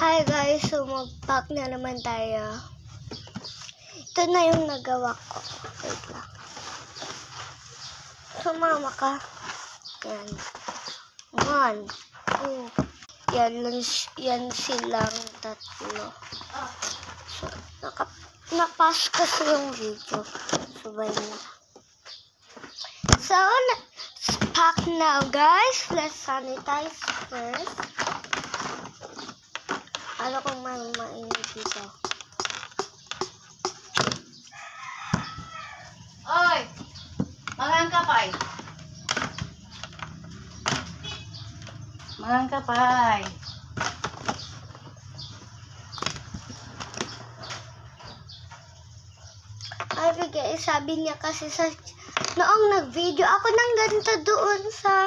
Hi guys, so mag-pack na naman tayo. Ito na yung nagawa ko. Wait lang. Sumama ka. Yan. 1, 2. Yan silang tatlo. So, napas kasi yung video. Subay na. So, let's pack now guys. Let's sanitize first. Ano kung mainit dito? Oy! Mangang kapay! Mangang kapay! Ay, bigay, sabi niya kasi sa noong nag-video ako ng ganito doon sa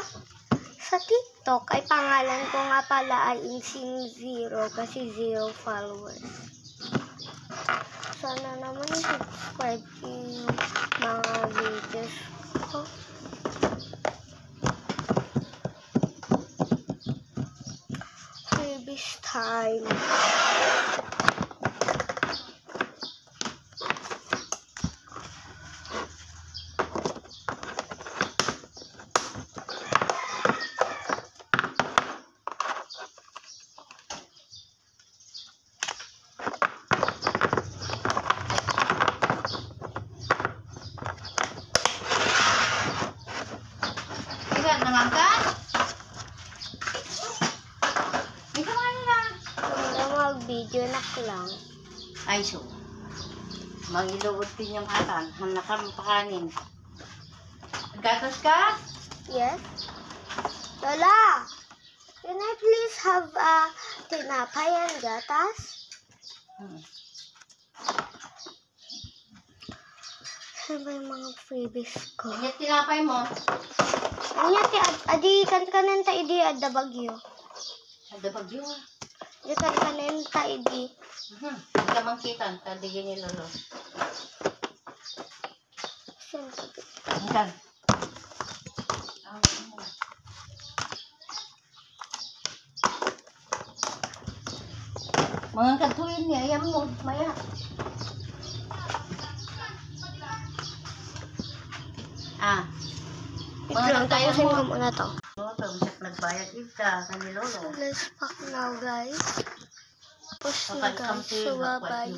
TikTok, ay pangalan ko nga pala ay Insing0 kasi 0 followers. Sana naman subscribe yung mga videos ko. Freebies time. Nangangkat? Ito nga nila. Mag-video na ko lang. Ay, so. Mag-iluot din yung hatan. Hanakam pakanin. Gatos ka? Yes? Lola! Can I please have tinapay and gatas? Saan ba yung mga freebies ko? Ingat tinapay mo. Anya ti adi kan ta idi adda bagyo. Ada bagyo. Di kanen ta idi. Hindi ka mangkitan. Tadigin ni Lolo. Hanggang. Mga katuin niya. Ayam mo. Maya. Ito tayo sa mga muna to. Nagbayad ika kani Lolo. Let's pack now guys. Push na guys. So bye bye.